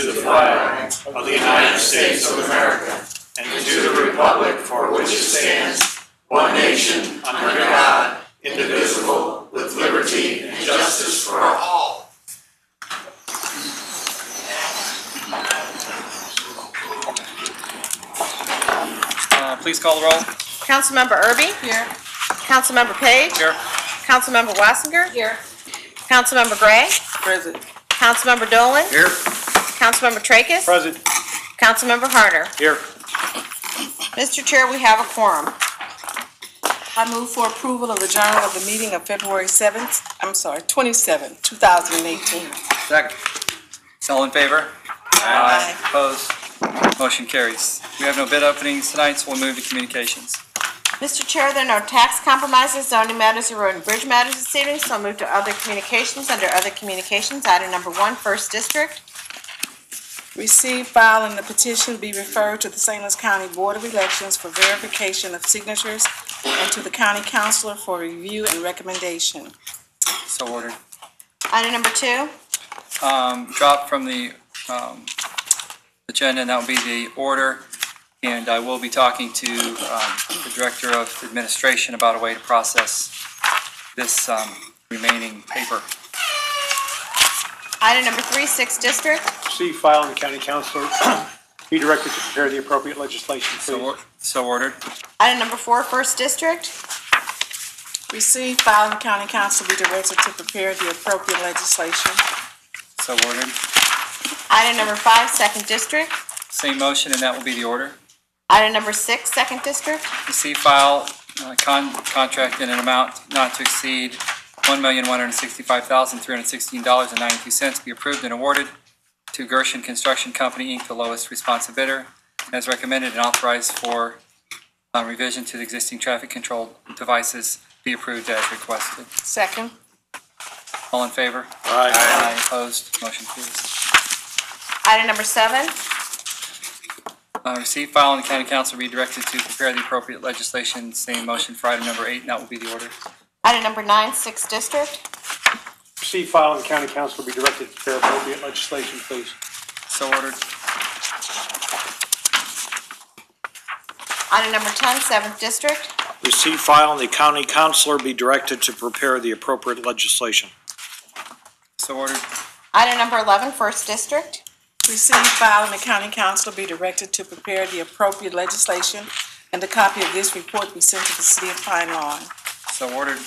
to the flag of the United States of America, and to the republic for which it stands, one nation, under God, indivisible, with liberty and justice for all. Please call the roll. Councilmember Irby? Here. Councilmember Page? Here. Councilmember Wassinger? Here. Councilmember Gray? Present. Councilmember Dolan? Here. Councilmember Tracus? Present. Councilmember Harder? Here. Mr. Chair, we have a quorum. I move for approval of the journal of the meeting of February 27, 2018. Second. All in favor? Aye. Opposed? Motion carries. We have no bid openings tonight, so we'll move to communications. Mr. Chair, there are no tax compromises, zoning matters, or road and bridge matters this evening, so I'll move to other communications. Under other communications, item number 1, First District. Receive, file, and the petition be referred to the St. Louis County Board of Elections for verification of signatures and to the County Councilor for review and recommendation. So ordered. Item number 2. Drop from the agenda, and that will be the order. And I will be talking to the Director of Administration about a way to process this remaining paper. Item number 3, 6th District. See, file, and the County Councilor be directed to prepare the appropriate legislation, please. So ordered. Item number 4, 1st District. Receive, file, and the County Council be directed to prepare the appropriate legislation. So ordered. Item number 5, 2nd District. Same motion, and that will be the order. Item number 6, 2nd District. Receive, file, contract in an amount not to exceed $1,165,316.92 be approved and awarded to Gershon Construction Company, Inc., the lowest responsive bidder, as recommended and authorized for revision to the existing traffic control devices be approved as requested. Second. All in favor? Aye. Aye. Opposed? Motion carries. Item number 7. Receive, file, and the County Council be directed to prepare the appropriate legislation. Same motion for item number 8, and that will be the order. Item number 9, 6th District. See, file, and the County Council be directed to prepare appropriate legislation, please. So ordered. Item number 10, 7th District. Receive, file, and the County Councilor be directed to prepare the appropriate legislation. So ordered. Item number 11, 1st District. Receive, file, and the County Council be directed to prepare the appropriate legislation, and a copy of this report be sent to the City of Pine Lawn. So ordered.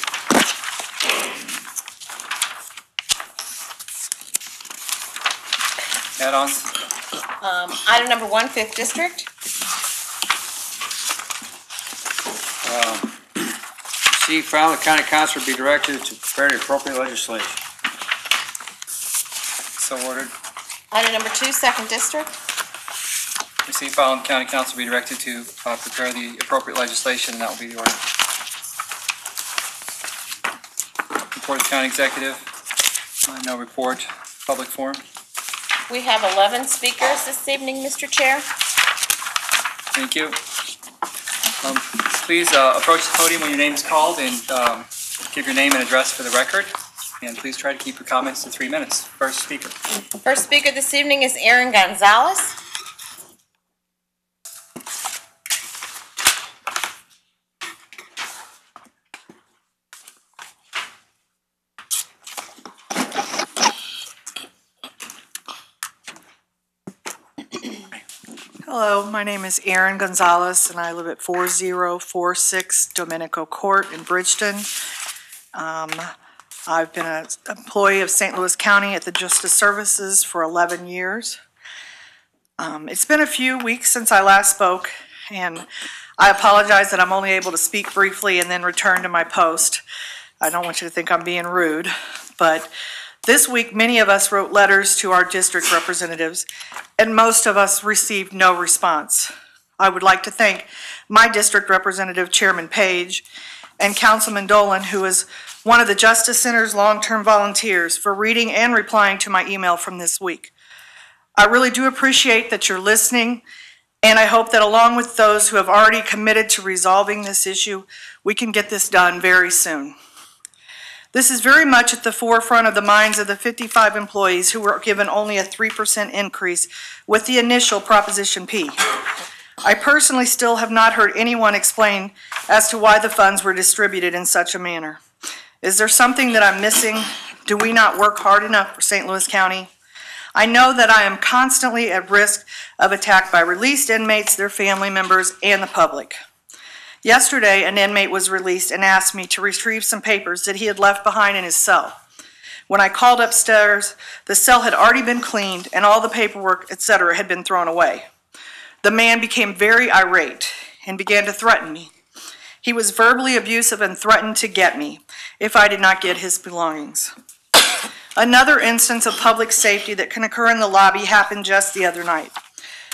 Add-ons. Item number 1, 5th District. Receive, file, and the County Councilor be directed to prepare the appropriate legislation. So ordered. Item number 2, 2nd District. Receive, file, and County Council be directed to prepare the appropriate legislation, and that will be the order. Report of the County Executive. No report. Public forum. We have 11 speakers this evening, Mr. Chair. Thank you. Please approach the podium when your name is called and give your name and address for the record. And please try to keep your comments to 3 minutes. First speaker. First speaker this evening is Gonzalez. Hello, my name is Erin Gonzalez, and I live at 4046 Domenico Court in Bridgeton. I've been an employee of St. Louis County at the Justice Services for 11 years. It's been a few weeks since I last spoke, and I apologize that I'm only able to speak briefly and then return to my post. I don't want you to think I'm being rude, but this week, many of us wrote letters to our district representatives, and most of us received no response. I would like to thank my district representative, Chairman Page, and Councilman Dolan, who is one of the Justice Center's long-term volunteers, for reading and replying to my email from this week. I really do appreciate that you're listening, and I hope that along with those who have already committed to resolving this issue, we can get this done very soon. This is very much at the forefront of the minds of the 55 employees who were given only a 3% increase with the initial Proposition P. I personally still have not heard anyone explain as to why the funds were distributed in such a manner. Is there something that I'm missing? Do we not work hard enough for St. Louis County? I know that I am constantly at risk of attack by released inmates, their family members, and the public. Yesterday, an inmate was released and asked me to retrieve some papers that he had left behind in his cell. When I called upstairs, the cell had already been cleaned and all the paperwork, etc., had been thrown away. The man became very irate and began to threaten me. He was verbally abusive and threatened to get me if I did not get his belongings. Another instance of public safety that can occur in the lobby happened just the other night.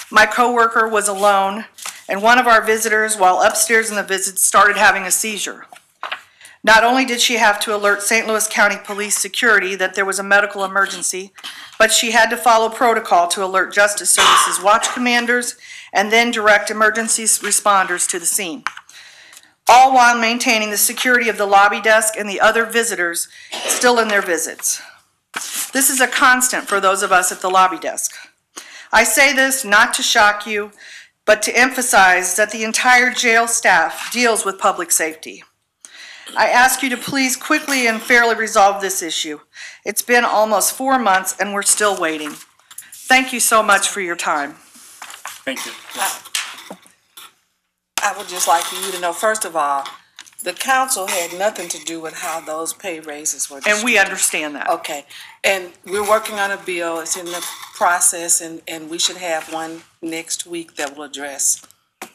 My coworker was alone, and one of our visitors, while upstairs in the visit, started having a seizure. Not only did she have to alert St. Louis County Police Security that there was a medical emergency, but she had to follow protocol to alert Justice Services watch commanders and then direct emergency responders to the scene, all while maintaining the security of the lobby desk and the other visitors still in their visits. This is a constant for those of us at the lobby desk. I say this not to shock you, but to emphasize that the entire jail staff deals with public safety. I ask you to please quickly and fairly resolve this issue. It's been almost 4 months and we're still waiting. Thank you so much for your time. Thank you. I would just like for you to know, first of all, the council had nothing to do with how those pay raises were distributed. And we understand that. Okay, and we're working on a bill, it's in the process, and we should have one next week that will address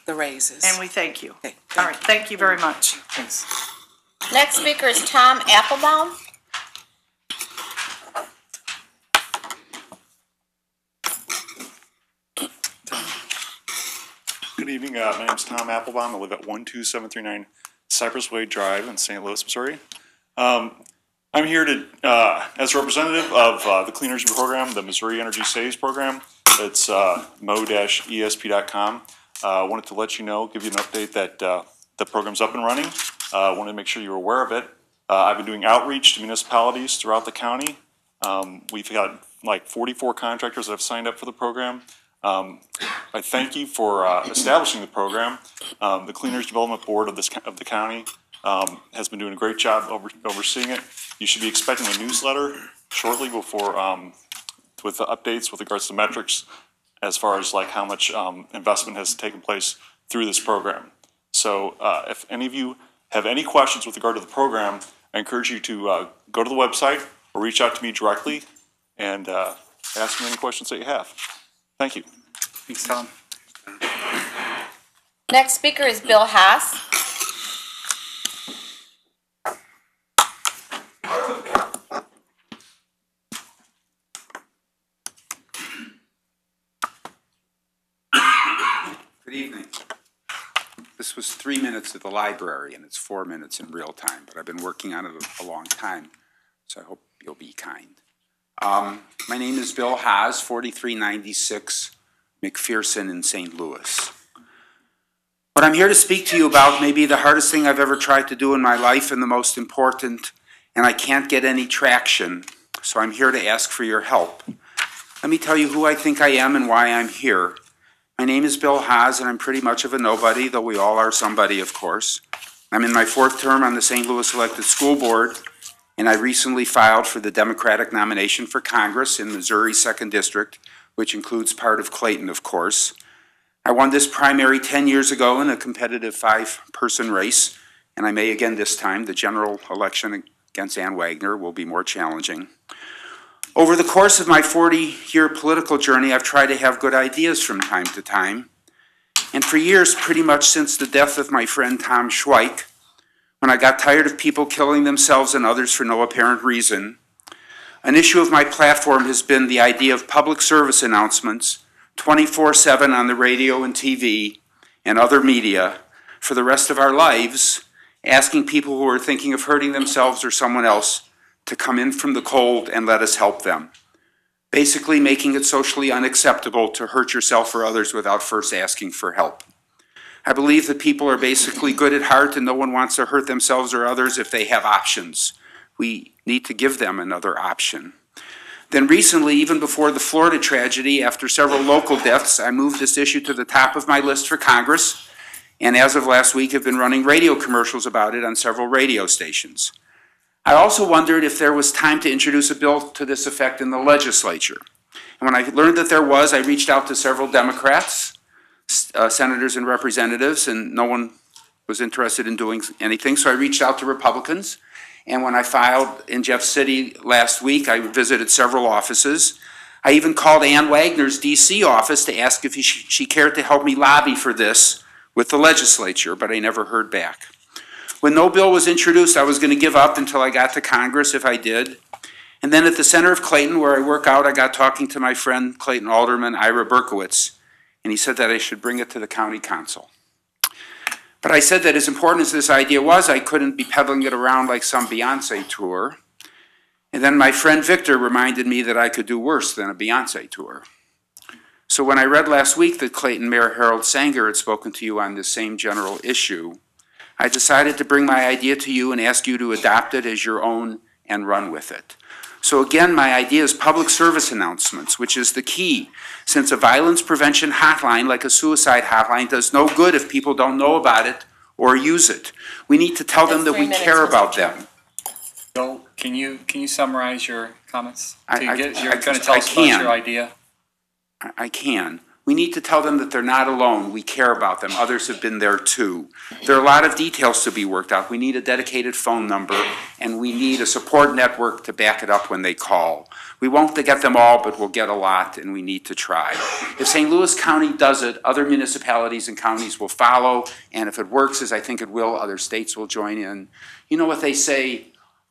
the raises. And we thank you. Okay, All right, thank you very much. Thanks. Next speaker is Tom Applebaum. Good evening. My name is Tom Applebaum. I live at 12739 Cypress Way Drive in St. Louis, Missouri. I'm here to, as a representative of the Clean Energy Program, the Missouri Energy Saves Program. It's mo-esp.com. I wanted to let you know, give you an update that the program's up and running. I wanted to make sure you're aware of it. I've been doing outreach to municipalities throughout the county. We've got like 44 contractors that have signed up for the program. I thank you for establishing the program. The Clean Energy Development Board of the county has been doing a great job overseeing it. You should be expecting a newsletter shortly before with the updates with regards to metrics as far as like how much investment has taken place through this program. So if any of you have any questions with regard to the program, I encourage you to go to the website or reach out to me directly and ask me any questions that you have. Thank you. Thanks, Tom. Next speaker is Bill Haas. Good evening. This was 3 minutes at the library and it's 4 minutes in real time, but I've been working on it a long time, so I hope you'll be kind. My name is Bill Haas, 4396 McPherson in St. Louis. What I'm here to speak to you about may be the hardest thing I've ever tried to do in my life and the most important, and I can't get any traction, so I'm here to ask for your help. Let me tell you who I think I am and why I'm here. My name is Bill Haas, and I'm pretty much of a nobody, though we all are somebody, of course. I'm in my 4th term on the St. Louis Elected School Board, and I recently filed for the Democratic nomination for Congress in Missouri 2nd District, which includes part of Clayton, of course. I won this primary 10 years ago in a competitive 5-person race, and I may again this time. The general election against Ann Wagner will be more challenging. Over the course of my 40-year political journey, I've tried to have good ideas from time to time. And for years, pretty much since the death of my friend Tom Schweik, when I got tired of people killing themselves and others for no apparent reason, an issue of my platform has been the idea of public service announcements 24/7 on the radio and TV and other media for the rest of our lives, asking people who are thinking of hurting themselves or someone else to come in from the cold and let us help them. Basically making it socially unacceptable to hurt yourself or others without first asking for help. I believe that people are basically good at heart and no one wants to hurt themselves or others if they have options. We need to give them another option. Then recently, even before the Florida tragedy, after several local deaths, I moved this issue to the top of my list for Congress, and as of last week have been running radio commercials about it on several radio stations. I also wondered if there was time to introduce a bill to this effect in the legislature. And when I learned that there was, I reached out to several Democrats, senators and representatives, and no one was interested in doing anything, so I reached out to Republicans. And when I filed in Jeff City last week, I visited several offices. I even called Ann Wagner's D.C. office to ask if she cared to help me lobby for this with the legislature, but I never heard back. When no bill was introduced, I was going to give up until I got to Congress, if I did. And then at the center of Clayton, where I work out, I got talking to my friend, Clayton Alderman Ira Berkowitz, and he said that I should bring it to the county council. But I said that as important as this idea was, I couldn't be peddling it around like some Beyonce tour. And then my friend Victor reminded me that I could do worse than a Beyonce tour. So when I read last week that Clayton Mayor Harold Sanger had spoken to you on this same general issue, I decided to bring my idea to you and ask you to adopt it as your own and run with it. So again, my idea is public service announcements, which is the key, since a violence prevention hotline, like a suicide hotline, does no good if people don't know about it or use it. We need to tell them that we care about them. Bill, can you summarize your comments? You're going to tell us about your idea? I can. We need to tell them that they're not alone. We care about them. Others have been there too. There are a lot of details to be worked out. We need a dedicated phone number, and we need a support network to back it up when they call. We won't get them all, but we'll get a lot, and we need to try. If St. Louis County does it, other municipalities and counties will follow, and if it works, as I think it will, other states will join in. You know what they say,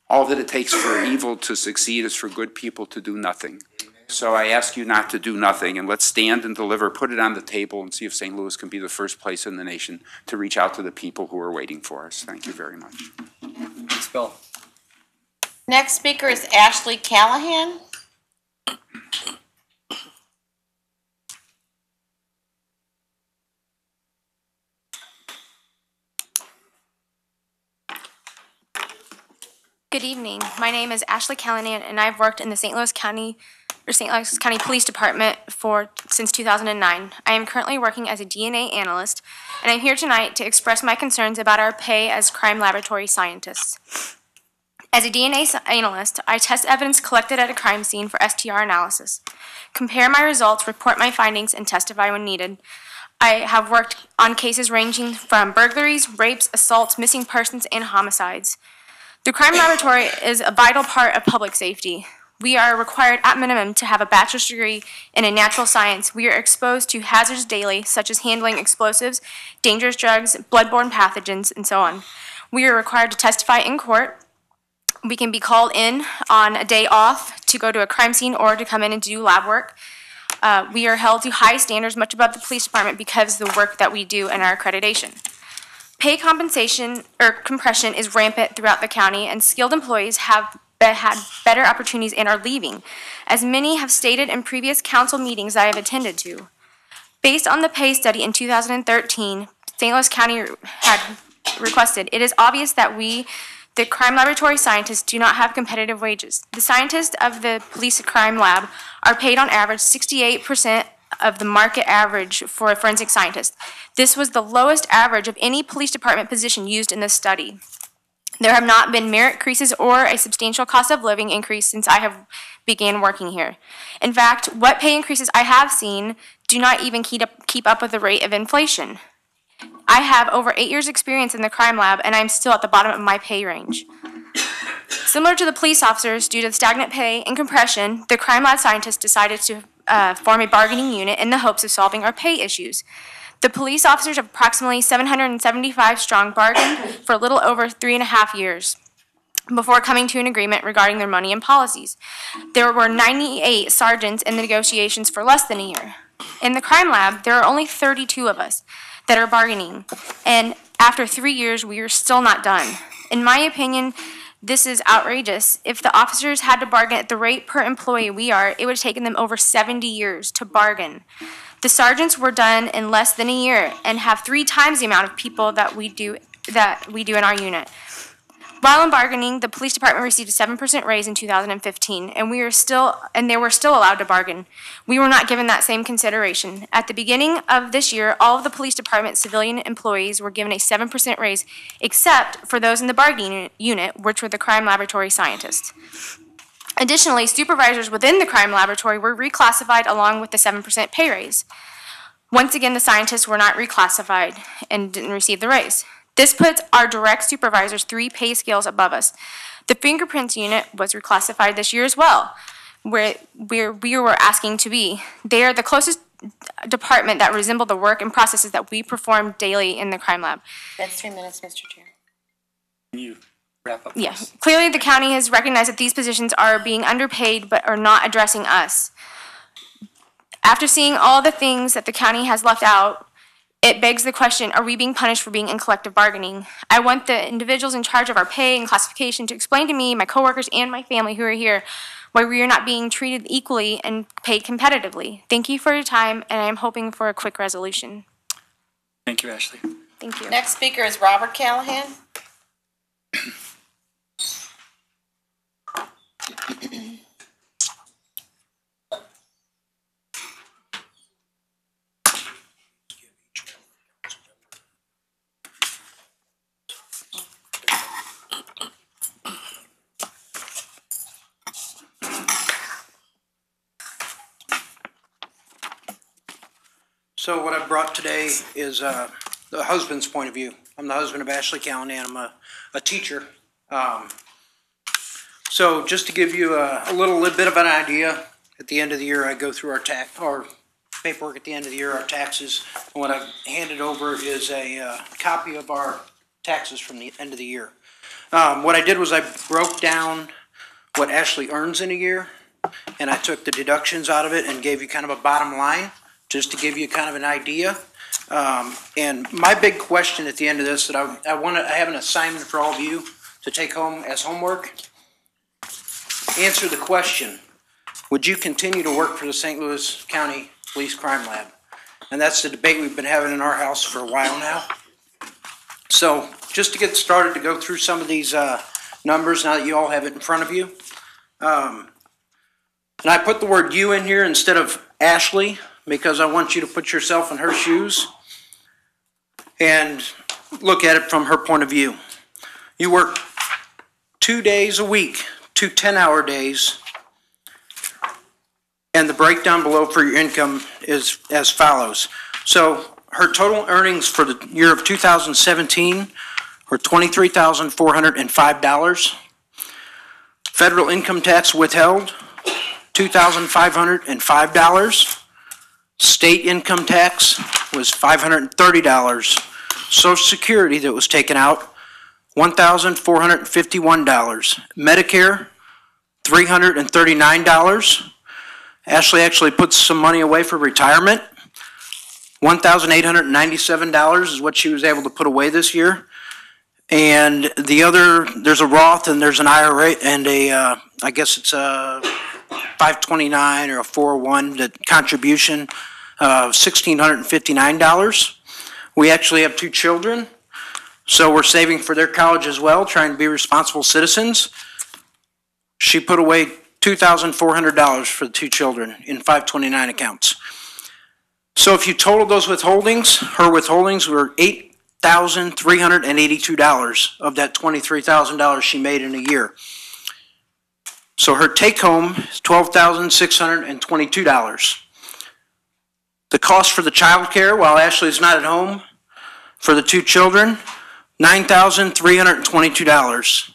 all that it takes for evil to succeed is for good people to do nothing. So I ask you not to do nothing, and let's stand and deliver, put it on the table, and see if St. Louis can be the first place in the nation to reach out to the people who are waiting for us. Thank you very much. Thanks, Bill. Next speaker is Ashley Callahan. Good evening. My name is Ashley Callahan, and I've worked in the St. Louis County Police Department since 2009. I am currently working as a DNA analyst, and I'm here tonight to express my concerns about our pay as crime laboratory scientists. As a DNA analyst, I test evidence collected at a crime scene for STR analysis, compare my results, report my findings, and testify when needed. I have worked on cases ranging from burglaries, rapes, assaults, missing persons, and homicides. The crime laboratory is a vital part of public safety. We are required at minimum to have a bachelor's degree in a natural science. We are exposed to hazards daily, such as handling explosives, dangerous drugs, bloodborne pathogens, and so on. We are required to testify in court. We can be called in on a day off to go to a crime scene or to come in and do lab work. We are held to high standards, much above the police department, because of the work that we do and our accreditation. Pay compensation or compression is rampant throughout the county, and skilled employees have had better opportunities and are leaving, as many have stated in previous council meetings I have attended to. Based on the pay study in 2013, St. Louis County had requested, it is obvious that we, the crime laboratory scientists, do not have competitive wages. The scientists of the police crime lab are paid on average 68% of the market average for a forensic scientist. This was the lowest average of any police department position used in this study. There have not been merit increases or a substantial cost of living increase since I have began working here. In fact, what pay increases I have seen do not even keep up with the rate of inflation. I have over 8 years experience in the crime lab, and I'm still at the bottom of my pay range. Similar to the police officers, due to the stagnant pay and compression, the crime lab scientists decided to form a bargaining unit in the hopes of solving our pay issues. The police officers of approximately 775 strong bargained for a little over 3.5 years before coming to an agreement regarding their money and policies. There were 98 sergeants in the negotiations for less than a year. In the crime lab, there are only 32 of us that are bargaining, and after 3 years, we are still not done. In my opinion, this is outrageous. If the officers had to bargain at the rate per employee we are, it would have taken them over 70 years to bargain. The sergeants were done in less than a year and have 3 times the amount of people that we do in our unit. While in bargaining, the police department received a 7% raise in 2015, and they were still allowed to bargain. We were not given that same consideration. At the beginning of this year, all of the police department civilian employees were given a 7% raise, except for those in the bargaining unit, which were the crime laboratory scientists. Additionally, supervisors within the crime laboratory were reclassified along with the 7% pay raise. Once again, the scientists were not reclassified and didn't receive the raise. This puts our direct supervisors 3 pay scales above us. The fingerprints unit was reclassified this year as well, where we were asking to be. They are the closest department that resemble the work and processes that we perform daily in the crime lab. That's 3 minutes, Mr. Chair. You wrap up. Yeah, clearly the county has recognized that these positions are being underpaid but are not addressing us. After seeing all the things that the county has left out, it begs the question, are we being punished for being in collective bargaining? I want the individuals in charge of our pay and classification to explain to me, my coworkers, and my family who are here why we are not being treated equally and paid competitively. Thank you for your time, and I am hoping for a quick resolution. Thank you, Ashley. Thank you. Next speaker is Robert Callahan. So what I've brought today is the husband's point of view. I'm the husband of Ashley Callahan. I'm a teacher. So just to give you a little bit of an idea, at the end of the year I go through our paperwork at the end of the year, our taxes. And what I've handed over is a copy of our taxes from the end of the year. What I did was I broke down what Ashley earns in a year, and I took the deductions out of it and gave you kind of a bottom line, just to give you kind of an idea. And my big question at the end of this that I have an assignment for all of you to take home as homework. Answer the question, would you continue to work for the St. Louis County Police Crime Lab? And that's the debate we've been having in our house for a while now. So just to get started to go through some of these numbers now that you all have it in front of you. And I put the word you in here instead of Ashley, because I want you to put yourself in her shoes and look at it from her point of view. You work 2 days a week, 2 10-hour days, and the breakdown below for your income is as follows. So her total earnings for the year of 2017 were $23,405. Federal income tax withheld, $2,505. State income tax was $530. Social Security that was taken out, $1,451. Medicare, $339. Ashley actually puts some money away for retirement. $1,897 is what she was able to put away this year. And the other, there's a Roth and there's an IRA and a, I guess it's a 529 or a 401, the contribution of $1,659. We actually have 2 children, so we're saving for their college as well, trying to be responsible citizens. She put away $2,400 for the 2 children in 529 accounts. So if you total those withholdings, her withholdings were $8,382 of that $23,000 she made in a year. So her take home is $12,622. The cost for the child care while Ashley's not at home for the 2 children, $9,322,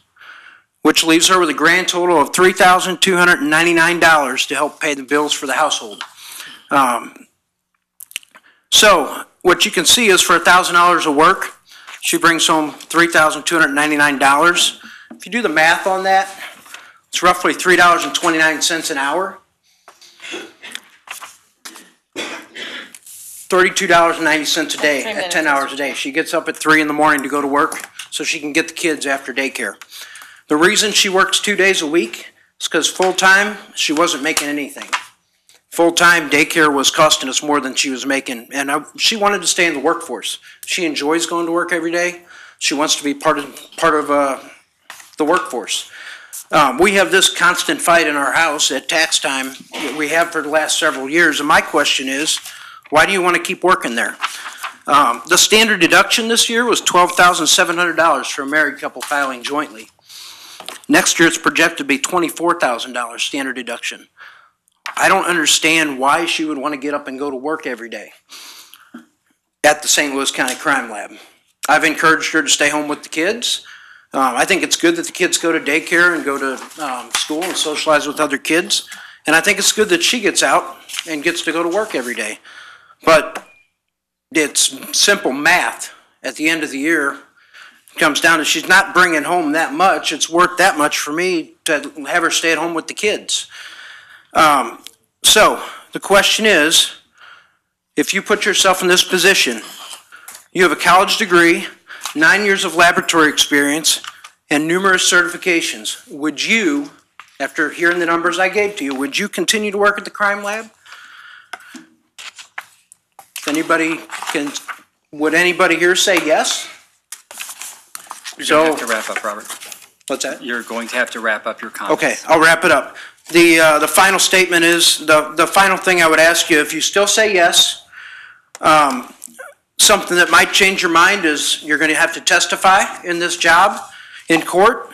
which leaves her with a grand total of $3,299 to help pay the bills for the household. So what you can see is for $1,000 of work, she brings home $3,299. If you do the math on that, it's roughly $3.29 an hour. $32.90 a day at 10 hours a day. She gets up at 3 in the morning to go to work so she can get the kids after daycare. The reason she works 2 days a week is because full-time, she wasn't making anything. Full-time daycare was costing us more than she was making, and she wanted to stay in the workforce. She enjoys going to work every day. She wants to be part of the workforce. We have this constant fight in our house at tax time that we have for the last several years, and my question is, why do you want to keep working there? The standard deduction this year was $12,700 for a married couple filing jointly. Next year, it's projected to be $24,000 standard deduction. I don't understand why she would want to get up and go to work every day at the St. Louis County Crime Lab. I've encouraged her to stay home with the kids. I think it's good that the kids go to daycare and go to school and socialize with other kids. And I think it's good that she gets out and gets to go to work every day. But it's simple math. At the end of the year, it comes down to she's not bringing home that much. It's worth that much for me to have her stay at home with the kids. So the question is, if you put yourself in this position, you have a college degree, 9 years of laboratory experience, and numerous certifications. Would you, after hearing the numbers I gave to you, would you continue to work at the crime lab? Would anybody here say yes? You're going to have to wrap up, Robert. What's that? You're going to have to wrap up your comments. Okay, I'll wrap it up. The final statement is, the final thing I would ask you, if you still say yes, something that might change your mind is you're going to have to testify in this job in court.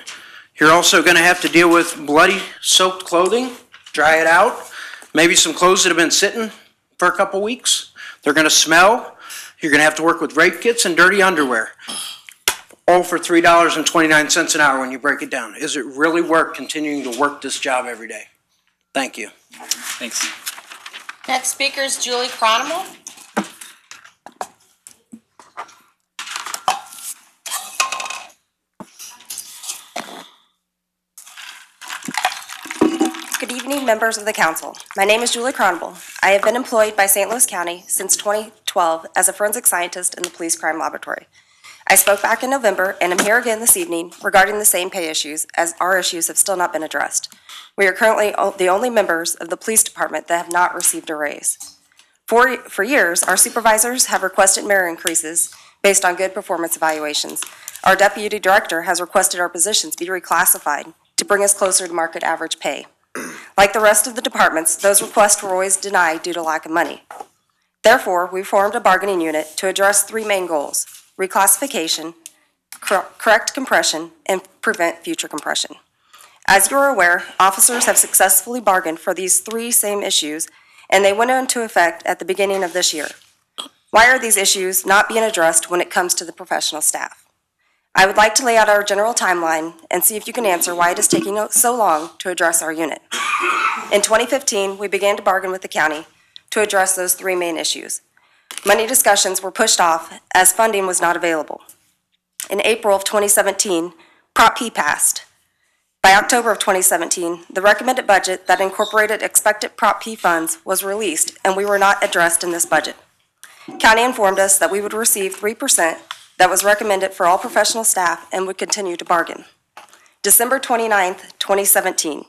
You're also going to have to deal with bloody, soaked clothing, dry it out, maybe some clothes that have been sitting for a couple weeks. They're going to smell. You're going to have to work with rape kits and dirty underwear, all for $3.29 an hour when you break it down. Is it really worth continuing to work this job every day? Thank you. Thanks. Next speaker is Julie Carnival. Good evening, members of the council. My name is Julie Carnival. I have been employed by St. Louis County since 2012 as a forensic scientist in the police crime laboratory. I spoke back in November and am here again this evening regarding the same pay issues, as our issues have still not been addressed. We are currently the only members of the police department that have not received a raise. For years, our supervisors have requested merit increases based on good performance evaluations. Our deputy director has requested our positions be reclassified to bring us closer to market average pay. Like the rest of the departments, those requests were always denied due to lack of money. Therefore, we formed a bargaining unit to address three main goals: reclassification, correct compression, and prevent future compression. As you are aware, officers have successfully bargained for these three same issues, and they went into effect at the beginning of this year. Why are these issues not being addressed when it comes to the professional staff? I would like to lay out our general timeline and see if you can answer why it is taking so long to address our unit. In 2015, we began to bargain with the county to address those three main issues. Money discussions were pushed off as funding was not available. In April of 2017, Prop P passed. By October of 2017, the recommended budget that incorporated expected Prop P funds was released, and we were not addressed in this budget. County informed us that we would receive 3% that was recommended for all professional staff and would continue to bargain. December 29th, 2017,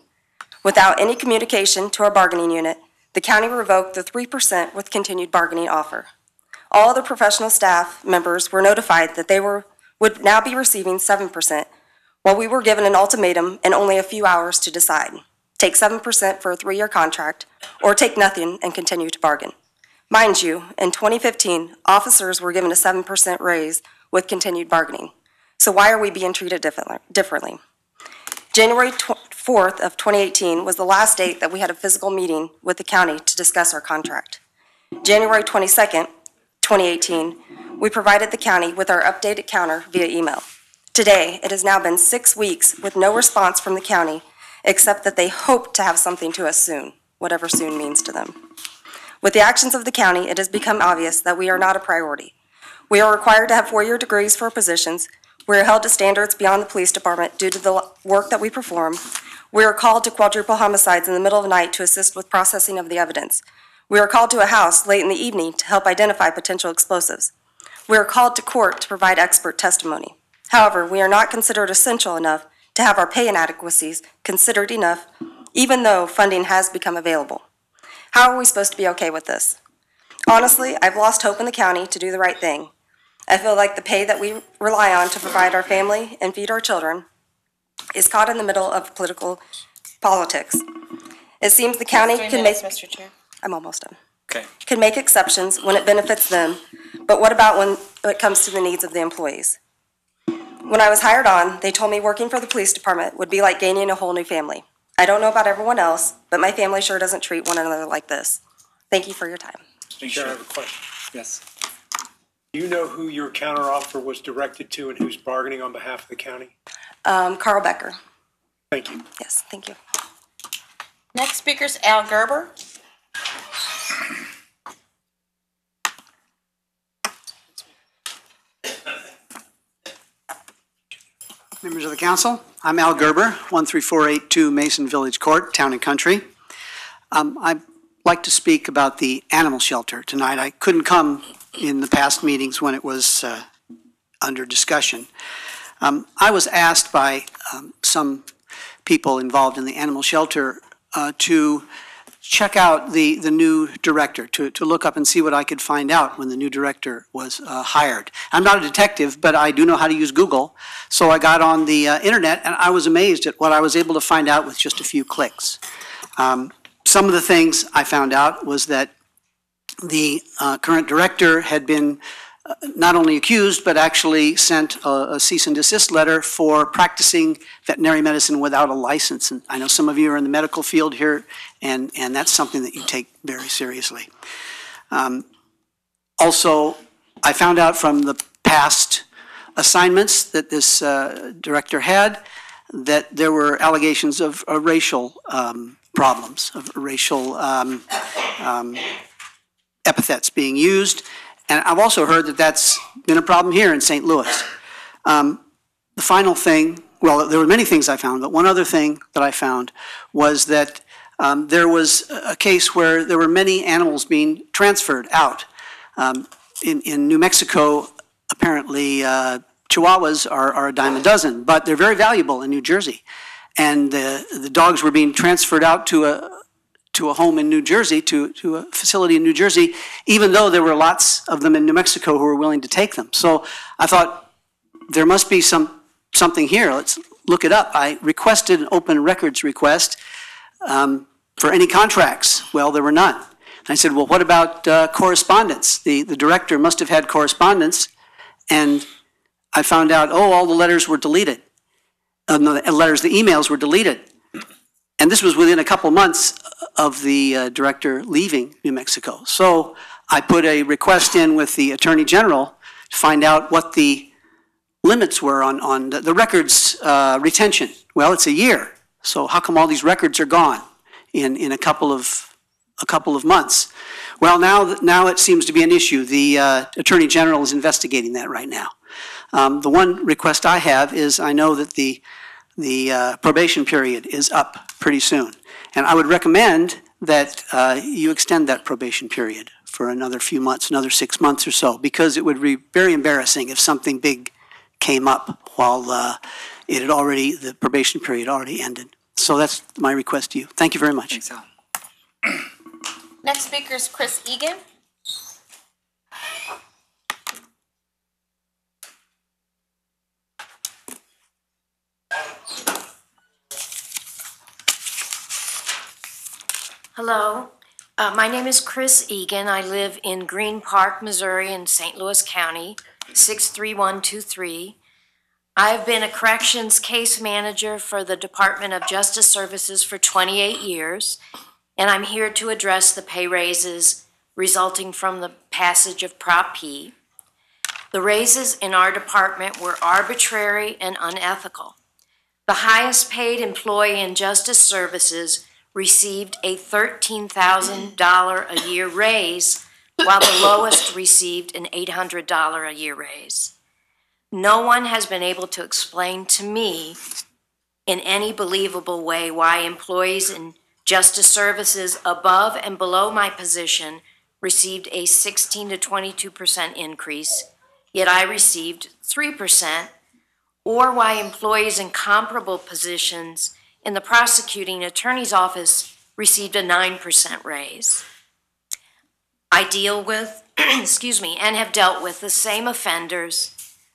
without any communication to our bargaining unit, the county revoked the 3% with continued bargaining offer. All other professional staff members were notified that they would now be receiving 7%, while we were given an ultimatum and only a few hours to decide. Take 7% for a 3-year contract, or take nothing and continue to bargain. Mind you, in 2015, officers were given a 7% raise with continued bargaining. So why are we being treated differently? January 4th of 2018 was the last date that we had a physical meeting with the county to discuss our contract. January 22nd, 2018, we provided the county with our updated counter via email. Today, it has now been 6 weeks with no response from the county, except that they hope to have something to us soon, whatever soon means to them. With the actions of the county, it has become obvious that we are not a priority. We are required to have 4-year degrees for our positions. We are held to standards beyond the police department due to the work that we perform. We are called to quadruple homicides in the middle of the night to assist with processing of the evidence. We are called to a house late in the evening to help identify potential explosives. We are called to court to provide expert testimony. However, we are not considered essential enough to have our pay inadequacies considered enough, even though funding has become available. How are we supposed to be okay with this? Honestly, I've lost hope in the county to do the right thing. I feel like the pay that we rely on to provide our family and feed our children is caught in the middle of politics. It seems the county can make, Mr. Chair. I'm almost done. Okay. Can make exceptions when it benefits them, but what about when it comes to the needs of the employees? When I was hired on, they told me working for the police department would be like gaining a whole new family. I don't know about everyone else, but my family sure doesn't treat one another like this. Thank you for your time. Chair, I have a question. Yes. Do you know who your counteroffer was directed to and who's bargaining on behalf of the county? Carl Becker. Thank you. Yes, thank you. Next speaker is Al Garber. Members of the council, I'm Al Garber, 13482 Mason Village Court, Town and Country. I'd like to speak about the animal shelter tonight. I couldn't come in the past meetings when it was under discussion. I was asked by some people involved in the animal shelter to check out the new director, to look up and see what I could find out when the new director was hired. I'm not a detective, but I do know how to use Google, so I got on the internet and I was amazed at what I was able to find out with just a few clicks. Some of the things I found out was that the current director had been not only accused, but actually sent a cease and desist letter for practicing veterinary medicine without a license. And I know some of you are in the medical field here, and that's something that you take very seriously. Also, I found out from the past assignments that this director had that there were allegations of racial problems, of racial epithets being used. And I've also heard that that's been a problem here in St. Louis. The final thing, well, there were many things I found, but one other thing that I found was that there was a case where there were many animals being transferred out. In New Mexico, apparently Chihuahuas are a dime a dozen, but they're very valuable in New Jersey. And the dogs were being transferred out to a home in New Jersey, to a facility in New Jersey, even though there were lots of them in New Mexico who were willing to take them. So I thought there must be something here. Let's look it up. I requested an open records request for any contracts. Well, there were none. And I said, well, what about correspondence? The director must have had correspondence, and I found out, oh, all the letters were deleted. The emails were deleted. And this was within a couple months of the director leaving New Mexico. So I put a request in with the Attorney General to find out what the limits were on the records retention. Well, it's a year. So how come all these records are gone in a couple of months? Well, now it seems to be an issue. The Attorney General is investigating that right now. The one request I have is I know that the probation period is up pretty soon. And I would recommend that you extend that probation period for another few months, another 6 months or so, because it would be very embarrassing if something big came up while the probation period already ended. So that's my request to you. Thank you very much. Thanks, Al. Next speaker is Chris Egan. Hello, my name is Chris Egan. I live in Green Park, Missouri in St. Louis County, 63123. I've been a corrections case manager for the Department of Justice Services for 28 years, and I'm here to address the pay raises resulting from the passage of Prop P. The raises in our department were arbitrary and unethical. The highest paid employee in Justice Services received a $13,000 a year raise, while the lowest received an $800 a year raise. No one has been able to explain to me in any believable way why employees in Justice Services above and below my position received a 16 to 22% increase, yet I received 3%, or why employees in comparable positions in the prosecuting attorney's office received a 9% raise. I deal with, and have dealt with the same offenders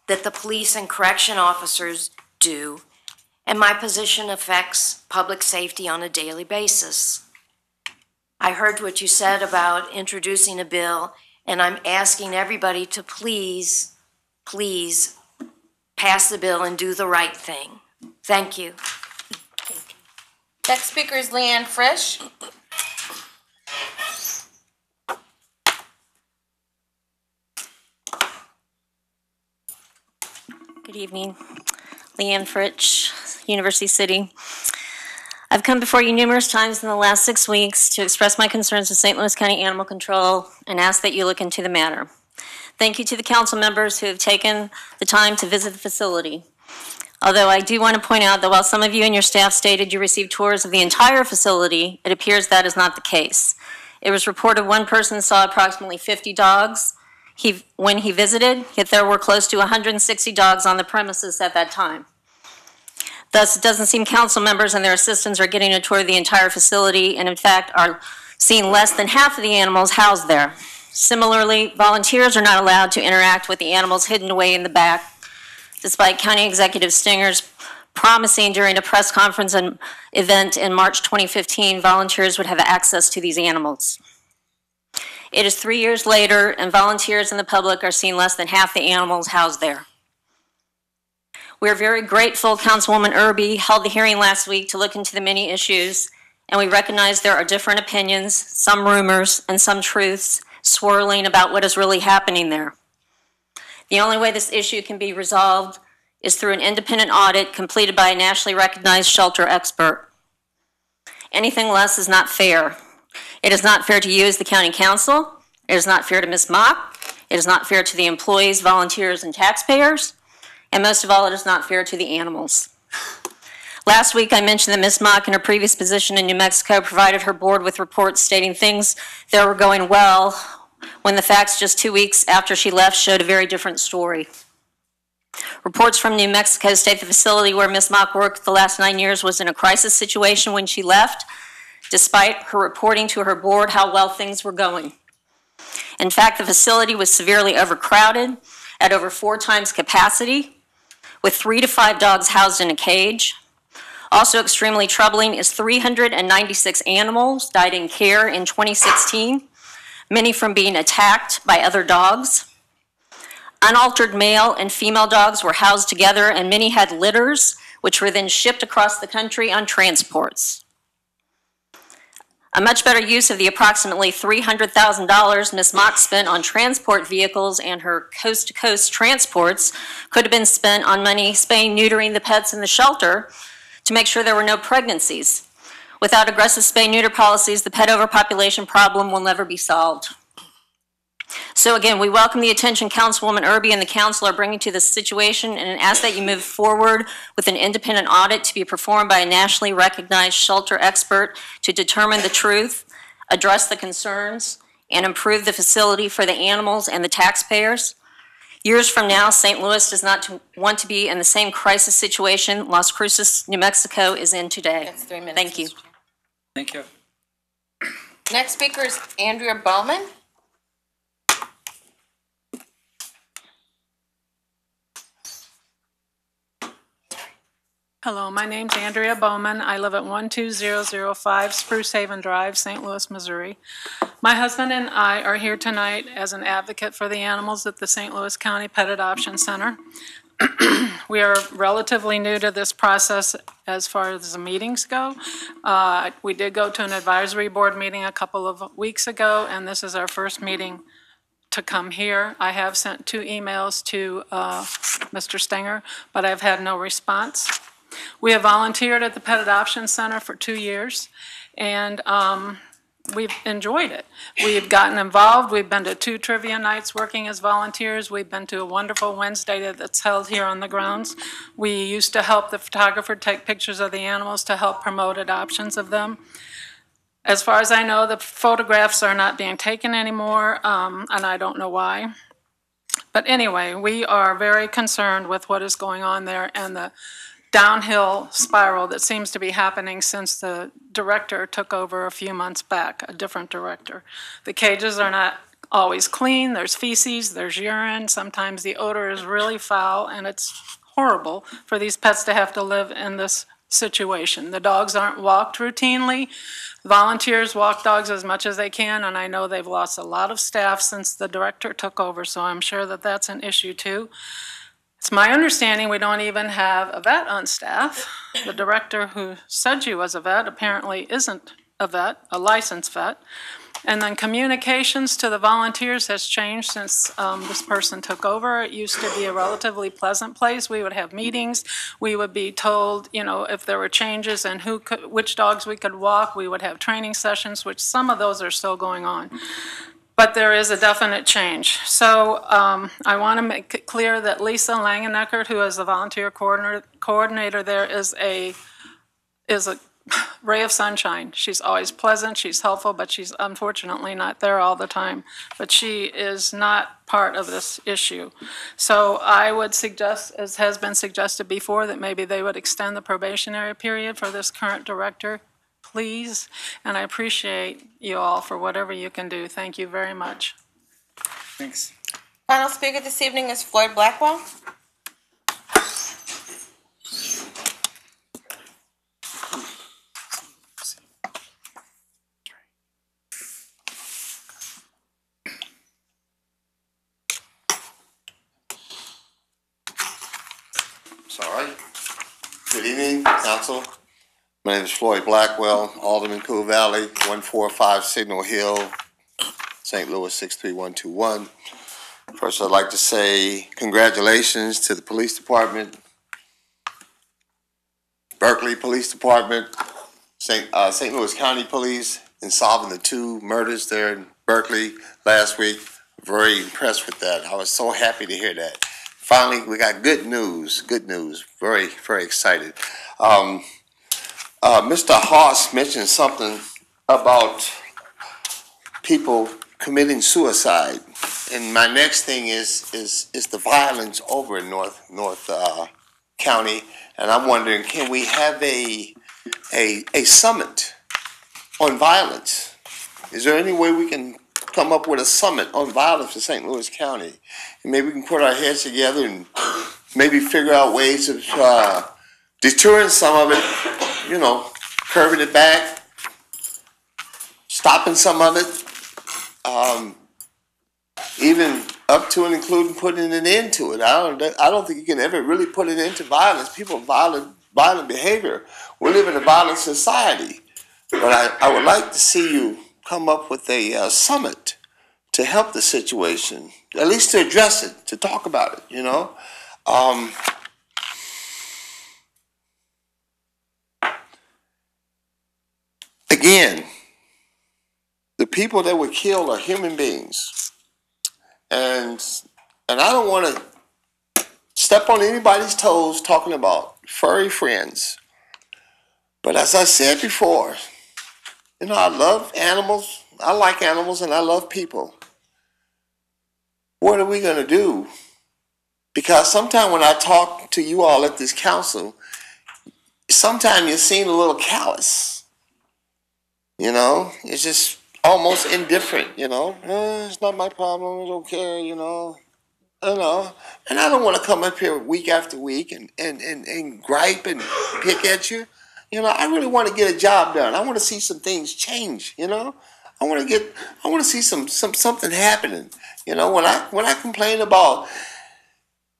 that the police and correction officers do, and my position affects public safety on a daily basis. I heard what you said about introducing a bill, and I'm asking everybody to please, please pass the bill and do the right thing. Thank you. Next speaker is Leanne Fritch. Good evening. Leanne Fritch, University City. I've come before you numerous times in the last 6 weeks to express my concerns with St. Louis County Animal Control and ask that you look into the matter. Thank you to the council members who have taken the time to visit the facility. Although I do want to point out that while some of you and your staff stated you received tours of the entire facility, it appears that is not the case. It was reported one person saw approximately 50 dogs when he visited, yet there were close to 160 dogs on the premises at that time. Thus, it doesn't seem council members and their assistants are getting a tour of the entire facility, and in fact are seeing less than half of the animals housed there. Similarly, volunteers are not allowed to interact with the animals hidden away in the back, despite County Executive Stinger's promising during a press conference and event in March 2015 volunteers would have access to these animals. It is 3 years later, and volunteers and the public are seeing less than half the animals housed there. We are very grateful Councilwoman Irby held the hearing last week to look into the many issues, and we recognize there are different opinions, some rumors, and some truths swirling about what is really happening there. The only way this issue can be resolved is through an independent audit completed by a nationally recognized shelter expert. Anything less is not fair. It is not fair to you as the county council. It is not fair to Ms. Mock. It is not fair to the employees, volunteers, and taxpayers. And most of all, it is not fair to the animals. Last week, I mentioned that Ms. Mock, in her previous position in New Mexico, provided her board with reports stating things that were going well, when the facts just 2 weeks after she left showed a very different story. Reports from New Mexico state the facility where Ms. Mock worked the last 9 years was in a crisis situation when she left, despite her reporting to her board how well things were going. In fact, the facility was severely overcrowded at over 4 times capacity, with 3 to 5 dogs housed in a cage. Also extremely troubling is 396 animals died in care in 2016, many from being attacked by other dogs. Unaltered male and female dogs were housed together, and many had litters, which were then shipped across the country on transports. A much better use of the approximately $300,000 Ms. Mock spent on transport vehicles and her coast-to-coast transports could have been spent on money spaying, neutering the pets in the shelter to make sure there were no pregnancies. Without aggressive spay-neuter policies, the pet overpopulation problem will never be solved. So again, we welcome the attention Councilwoman Irby and the council are bringing to this situation and ask that you move forward with an independent audit to be performed by a nationally recognized shelter expert to determine the truth, address the concerns, and improve the facility for the animals and the taxpayers. Years from now, St. Louis does not want to be in the same crisis situation Las Cruces, New Mexico is in today. That's 3 minutes. Thank you. Thank you. Next speaker is Andrea Bowman. Hello, my name's Andrea Bowman. I live at 12005 Spruce Haven Drive, St. Louis, Missouri. My husband and I are here tonight as an advocate for the animals at the St. Louis County Pet Adoption Center. We are relatively new to this process as far as the meetings go. We did go to an advisory board meeting a couple of weeks ago, and this is our first meeting to come here. I have sent 2 emails to Mr. Stenger, but I've had no response. We have volunteered at the Pet Adoption Center for 2 years, and we've enjoyed it. We've gotten involved. We've been to 2 trivia nights working as volunteers. We've been to a wonderful Wednesday that's held here on the grounds. We used to help the photographer take pictures of the animals to help promote adoptions of them. As far as I know, the photographs are not being taken anymore, and I don't know why. But anyway, we are very concerned with what is going on there and the downhill spiral that seems to be happening since the director took over a few months back, a different director. The cages are not always clean. There's feces, there's urine. Sometimes the odor is really foul, and it's horrible for these pets to have to live in this situation. The dogs aren't walked routinely. Volunteers walk dogs as much as they can, and I know they've lost a lot of staff since the director took over, so I'm sure that that's an issue too. It's my understanding we don't even have a vet on staff. The director who said she was a vet apparently isn't a vet, a licensed vet. And then communications to the volunteers has changed since this person took over. It used to be a relatively pleasant place. We would have meetings. We would be told, you know, if there were changes and which dogs we could walk. We would have training sessions, which some of those are still going on. But there is a definite change. So I want to make it clear that Lisa Langeneckert, who is the volunteer coordinator there, is a ray of sunshine. She's always pleasant, she's helpful, but she's unfortunately not there all the time. But she is not part of this issue. So I would suggest, as has been suggested before, that maybe they would extend the probationary period for this current director, please. And I appreciate you all for whatever you can do. Thank you very much. Thanks. Final speaker this evening is Floyd Blackwell. Sorry. Good evening, Council. My name is Floyd Blackwell, Alderman, Cool Valley, 145 Signal Hill, St. Louis 63121. First, I'd like to say congratulations to the police department, Berkeley Police Department, St. Louis County Police in solving the 2 murders there in Berkeley last week. Very impressed with that. I was so happy to hear that. Finally, we got good news, very, very excited. Mr. Haas mentioned something about people committing suicide. And my next thing is the violence over in North County. And I'm wondering, can we have a summit on violence? Is there any way we can come up with a summit on violence in St. Louis County? And maybe we can put our heads together and maybe figure out ways of deterring some of it, you know, curving it back, stopping some of it, even up to and including putting an end to it. I don't think you can ever really put an end to violence. People violent behavior. We live in a violent society. But I would like to see you come up with a summit to help the situation, at least to address it, to talk about it, you know. Again, the people that were killed are human beings. And I don't want to step on anybody's toes talking about furry friends. But as I said before, you know, I love animals, I like animals, and I love people. What are we going to do? Because sometimes when I talk to you all at this council, sometimes you seem a little callous. You know, it's just almost indifferent, you know. It's not my problem, I don't care, you know. And I don't want to come up here week after week and gripe and pick at you. You know, I really want to get a job done. I want to see some things change, you know. I want to see something happening. You know, when I complain about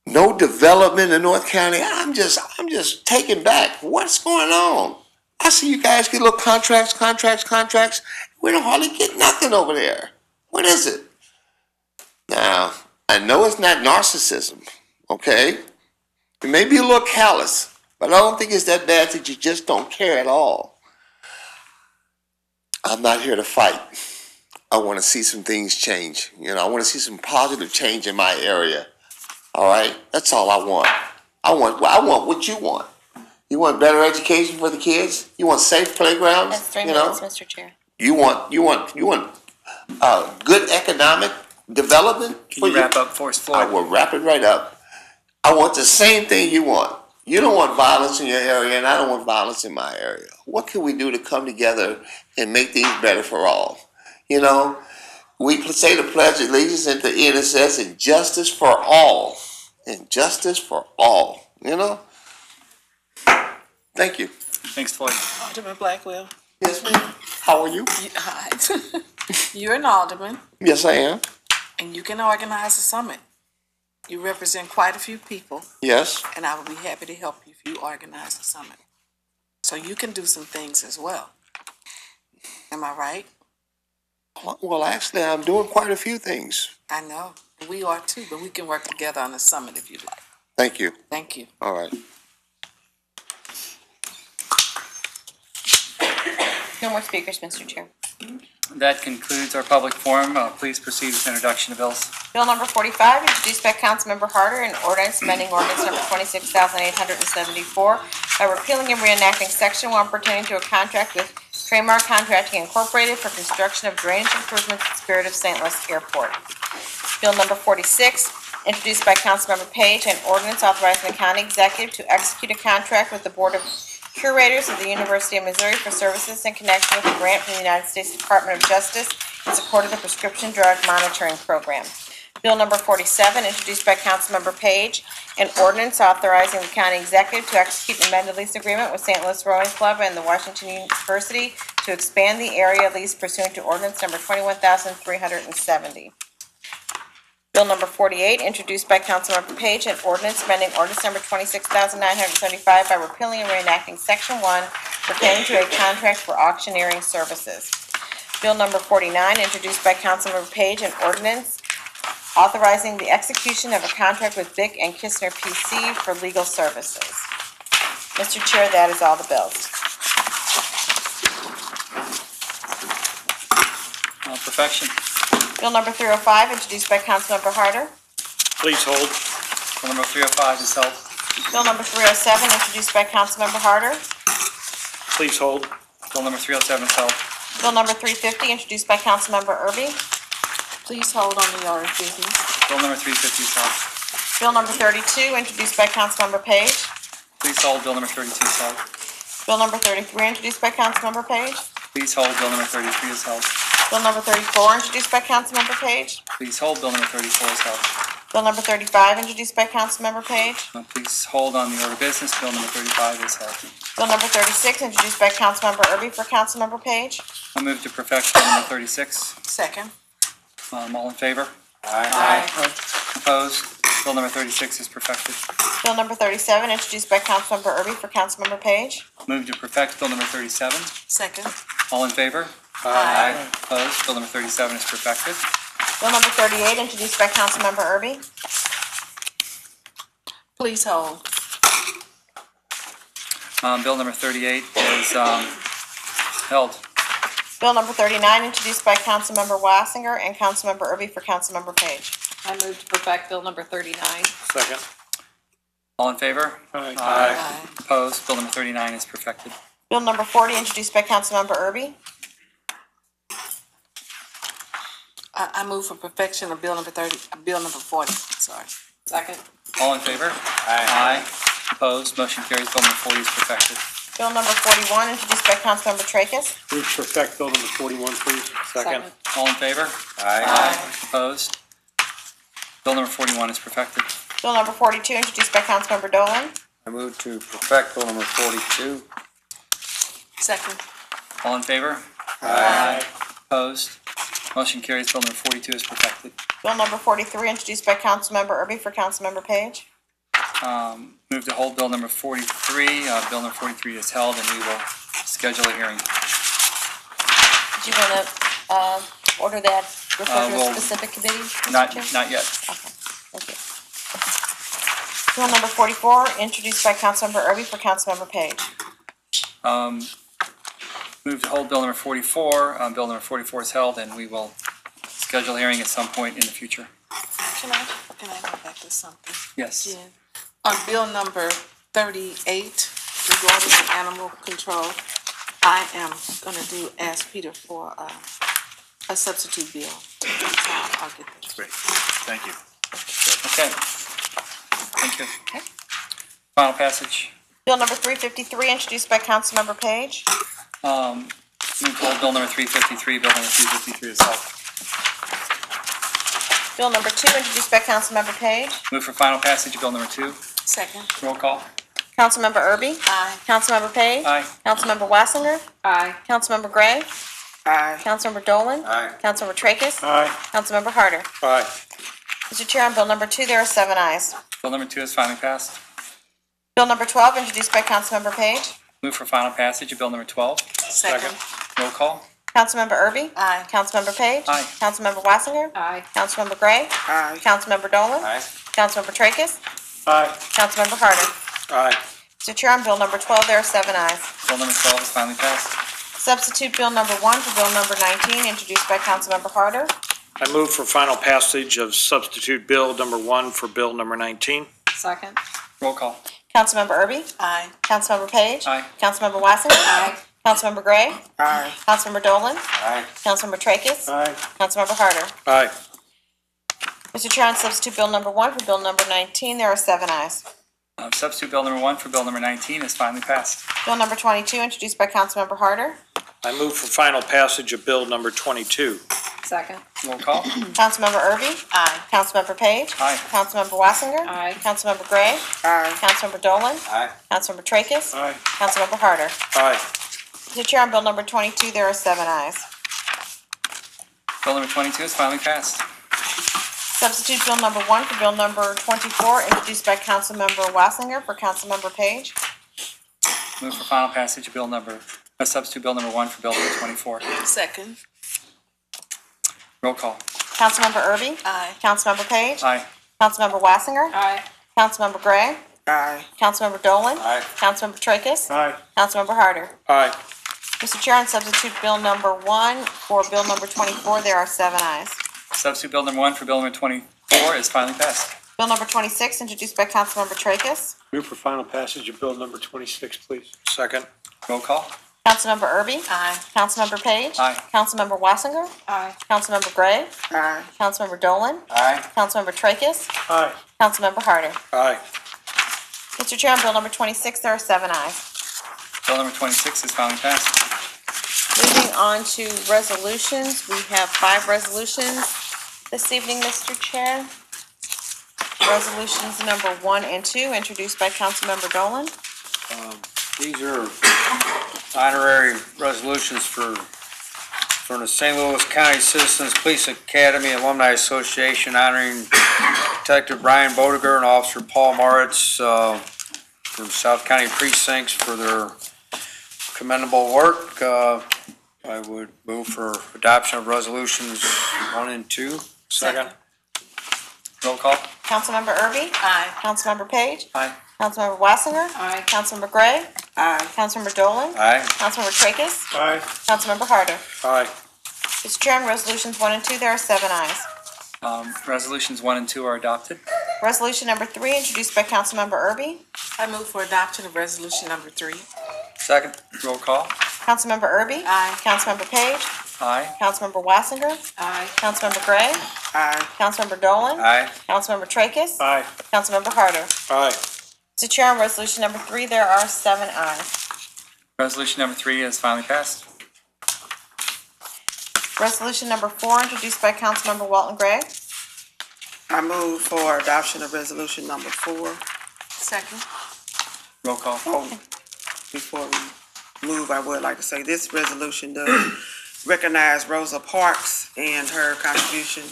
no development in North County, I'm just taken back. What's going on? I see you guys get little contracts. We don't hardly get nothing over there. What is it? Now, I know it's not narcissism, okay? It may be a little callous, but I don't think it's that bad that you just don't care at all. I'm not here to fight. I want to see some things change. You know, I want to see some positive change in my area. All right? That's all I want. I want what you want. You want better education for the kids? You want safe playgrounds? That's 3 minutes, Mr. Chair. You want good economic development? Can you wrap up for us, Floyd? I will wrap it right up. I want the same thing you want. You don't want violence in your area, and I don't want violence in my area. What can we do to come together and make things better for all? You know, we say the Pledge of Allegiance at the end, it says, "And justice for all." And justice for all. you know? Thank you. Thanks, Floyd. Alderman Blackwell. Yes, ma'am. How are you? Hi. You're an alderman, Yes, I am. and you can organize a summit. You represent quite a few people, Yes. and I would be happy to help you if you organize a summit. So you can do some things as well. Am I right? Well, actually, I'm doing quite a few things. I know. We are too, but we can work together on a summit if you'd like. Thank you. Thank you. All right. No more speakers, Mr. Chair. That concludes our public forum. Please proceed with introduction of bills. Bill number 45, introduced by Councilmember Harder, an ordinance amending ordinance number 26,874 by repealing and reenacting Section 1 pertaining to a contract with Trademark Contracting Incorporated for construction of drainage improvements in Spirit of St. Louis Airport. Bill number 46, introduced by Councilmember Page, an ordinance authorizing the county executive to execute a contract with the Board of Curators of the University of Missouri for services in connection with a grant from the United States Department of Justice in support of the Prescription Drug Monitoring Program. Bill number 47, introduced by Councilmember Page, an ordinance authorizing the county executive to execute an amended lease agreement with St. Louis Rowing Club and the Washington University to expand the area lease pursuant to ordinance number 21,370. Bill number 48, introduced by Councilmember Page, an ordinance amending ordinance number 26,975 by repealing and reenacting Section 1 pertaining to a contract for auctioneering services. Bill number 49, introduced by Councilmember Page, an ordinance authorizing the execution of a contract with Bick and Kistner PC for legal services. Mr. Chair, that is all the bills. Perfection. Bill number 305, introduced by Councilmember Harder. Please hold. Bill number 305 is held. Bill number 307, introduced by Councilmember Harder. Please hold. Bill number 307 is held. Bill number 350, introduced by Councilmember Erby. Please hold on the RFP. Bill number 350 is held. Bill number 32, introduced by Councilmember Page. Please hold. Bill number 32 is held. Bill number 33, introduced by Councilmember Page. Please hold. Bill number 33 is held. Bill number 34, introduced by Councilmember Page. Please hold. Bill number 34 is held. Bill number 35, introduced by Councilmember Page. Please hold on the order of business. Bill number 35 is held. Bill number 36, introduced by Councilmember Erby for Councilmember Page. I move to perfect Bill number 36. Second. All in favor? Aye. Opposed? Bill number 36 is perfected. Bill number 37, introduced by Councilmember Erby for Councilmember Page. Move to perfect Bill number 37. Second. All in favor? Aye. Opposed? Bill number 37 is perfected. Bill number 38, introduced by Councilmember Erby. Please hold. Bill number 38 is held. Bill number 39, introduced by Councilmember Wassinger and Councilmember Erby for Councilmember Page. I move to perfect Bill number 39. Second. All in favor? Aye. Opposed? Bill number 39 is perfected. Bill number 40, introduced by Councilmember Erby. I move for perfection of Bill number 40, sorry. Second. All in favor? Aye. Opposed? Motion carries. Bill number 40 is perfected. Bill number 41, introduced by Councilmember Tracus. Move to perfect Bill number 41, please. Second. All in favor? Aye. Opposed? Bill number 41 is perfected. Bill number 42, introduced by Councilmember Dolan. I move to perfect Bill number 42. Second. All in favor? Aye. Opposed? Motion carries. Bill number 42 is perfected. Bill number 43, introduced by Councilmember Erby for Councilmember Page. Move to hold Bill number 43. Bill number 43 is held, and we will schedule a hearing. Did you want to order that refer to a specific committee, Mr. Chair? Not yet. Okay, thank you. Bill number 44, introduced by Councilmember Erby for Councilmember Page. Move to hold Bill number 44. Bill number 44 is held, and we will schedule a hearing at some point in the future. Can I go back to something? Yes. Jen? On Bill number 38, regarding animal control, I am going to ask Peter for a substitute bill. So I'll get that. Great. Thank you. Okay. Thank you. Okay. Final passage. Bill number 353, introduced by Councilmember Page. Move to hold Bill number 353. Bill number 353 is held. Bill number 2, introduced by Councilmember Page. Move for final passage of bill number 2. Second. Roll call. Councilmember Erby? Aye. Councilmember Page? Aye. Councilmember Wassinger? Aye. Councilmember Gray? Aye. Councilmember Dolan? Aye. Councilmember Tracus? Aye. Councilmember Harder? Aye. Mr. Chair, on bill number 2, there are 7 ayes. Bill number 2 is finally passed. Bill number 12, introduced by Councilmember Page. Move for final passage of bill number 12. Second. Roll call. Councilmember Erby? Aye. Councilmember Page? Aye. Councilmember Wassinger? Aye. Councilmember Gray? Aye. Councilmember Dolan? Aye. Councilmember Tracus? Aye. Councilmember Harder? Aye. Mr. Chair, on bill number 12, there are 7 ayes. Bill number 12 is finally passed. Substitute bill number 1 for bill number 19, introduced by Councilmember Harder. I move for final passage of substitute bill number 1 for bill number 19. Second. Roll call. Councilmember Erby? Aye. Councilmember Page? Aye. Councilmember Wassinger? Aye. Councilmember Gray? Aye. Councilmember Dolan? Aye. Councilmember Tracus? Aye. Councilmember Harder? Aye. Mr. Chair, on substitute bill number 1 for bill number 19, there are 7 ayes. Substitute bill number 1 for bill number 19 is finally passed. Bill number 22, introduced by Councilmember Harder. I move for final passage of bill number 22. Second. Roll call. Councilmember Erby? Aye. Councilmember Page? Aye. Councilmember Wassinger? Aye. Councilmember Gray? Aye. Councilmember Dolan? Aye. Councilmember Tracus? Aye. Councilmember Harder? Aye. Mr. Chair, on bill number 22, there are 7 ayes. Bill number 22 is finally passed. Substitute bill number 1 for bill number 24, introduced by Councilmember Wassinger for Councilmember Page. Move for final passage of substitute bill number 1 for bill number 24. Second. Roll call. Councilmember Erby? Aye. Councilmember Page? Aye. Councilmember Wassinger? Aye. Councilmember Gray? Aye. Councilmember Dolan? Aye. Councilmember Tracus? Aye. Councilmember Harder? Aye. Mr. Chair, on substitute bill number 1 for bill number 24, there are 7 ayes. Substitute bill number 1 for bill number 24 is finally passed. Bill number 26, introduced by Councilmember Tracus. Move for final passage of bill number 26, please. Second. Roll call. Councilmember Erby? Aye. Councilmember Page? Aye. Councilmember Wassinger? Aye. Councilmember Gray? Aye. Councilmember Dolan? Aye. Councilmember Tracus? Aye. Councilmember Harder? Aye. Mr. Chair, on bill number 26, there are 7 ayes. Bill number 26 is finally passed. Moving on to resolutions, we have 5 resolutions this evening, Mr. Chair. Resolutions number 1 and 2, introduced by Councilmember Dolan. These are honorary resolutions for the St. Louis County Citizens Police Academy Alumni Association honoring Detective Brian Bodeger and Officer Paul Moritz from South County Precincts for their commendable work. I would move for adoption of resolutions 1 and 2. Second. Roll call. Councilmember Erby? Aye. Councilmember Page? Aye. Councilmember Wassinger? Aye. Councilmember Gray? Aye. Councilmember Dolan? Aye. Councilmember Tracus? Aye. Councilmember Harder? Aye. Mr. Chair, on resolutions 1 and 2, there are 7 ayes. Resolutions 1 and 2 are adopted. Resolution number 3, introduced by Councilmember Erby. I move for adoption of resolution number 3. Second. Roll call. Councilmember Erby? Aye. Councilmember Page? Aye. Councilmember Wassinger? Aye. Councilmember Gray? Aye. Councilmember Dolan? Aye. Councilmember Tracus? Aye. Councilmember Harder? Aye. Mr. Chair, on resolution number 3, there are 7 ayes. Resolution number 3 is finally passed. Resolution number 4, introduced by Councilmember Walton Gray. I move for adoption of resolution number 4. Second. Roll call. Oh, before we move, I would like to say this resolution does recognize Rosa Parks and her contribution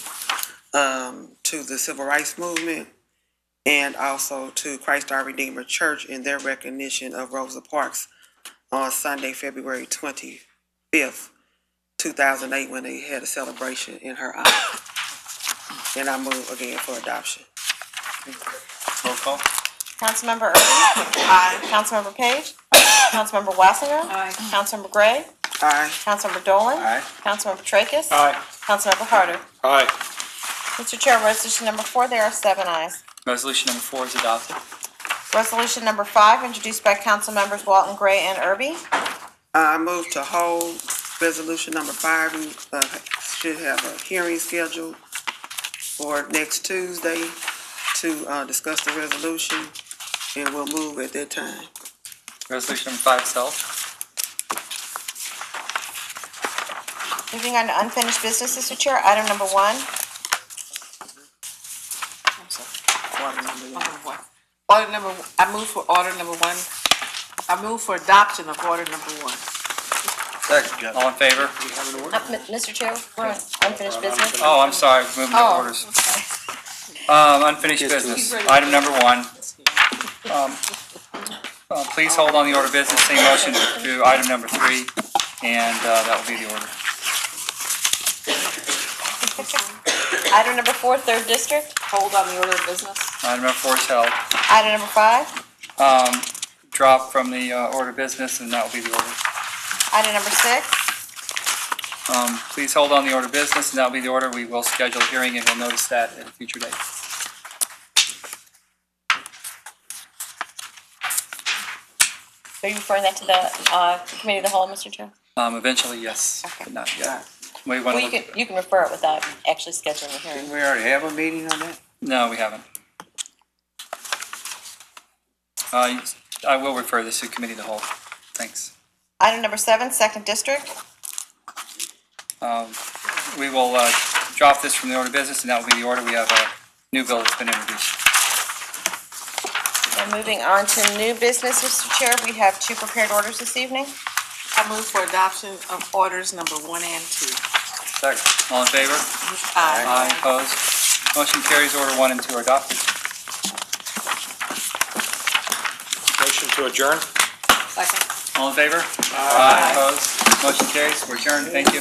to the civil rights movement, and also to Christ Our Redeemer Church in their recognition of Rosa Parks on Sunday, February 25th, 2008, when they had a celebration in her honor. And I move again for adoption. Roll call. Councilmember Erby? Aye. Councilmember Page? Councilmember Wassinger? Aye. Councilmember Gray? Aye. Councilmember Dolan? Aye. Councilmember Tracus? Aye. Councilmember Harder? Aye. Mr. Chair, resolution number 4, there are 7 ayes. Resolution number 4 is adopted. Resolution number 5, introduced by Councilmembers Walton Gray and Erby. I move to hold resolution number 5. We should have a hearing scheduled for next Tuesday to discuss the resolution, and we'll move at that time. Resolution number 5 is held. Moving on to unfinished business, Mr. Chair, item number 1. Order number one. Order number, I move for order number one. I move for adoption of order number one. Second. All in favor? Mr. Chair, we're on unfinished business. Oh, I'm sorry, moving to Oh, orders. Unfinished business, item number one. Please hold on the order of business, same motion to item number three, and that will be the order. Item number 4, third district. Hold on the order of business. Item number 4 is held. Item number 5. Drop from the order of business, and that will be the order. Item number 6. Please hold on the order of business, and that will be the order. We will schedule a hearing, and we'll notice that at a future date. Are you referring that to the committee of the whole, Mr. Chair? Eventually, yes, but not yet. We want Well, to you can refer it without actually scheduling a hearing. Didn't we already have a meeting on that? No, we haven't. I will refer this to committee of the whole. Thanks. Item number 7, second district. We will drop this from the order of business, and that will be the order. We have a new bill that's been introduced. And moving on to new business, Mr. Chair, we have 2 prepared orders this evening. I move for adoption of orders number 1 and 2. Second. All in favor? Aye. Opposed? Motion carries. Order 1 and 2 are adopted. Motion to adjourn? Second. All in favor? Aye. Opposed? Motion carries. We're adjourned. Thank you.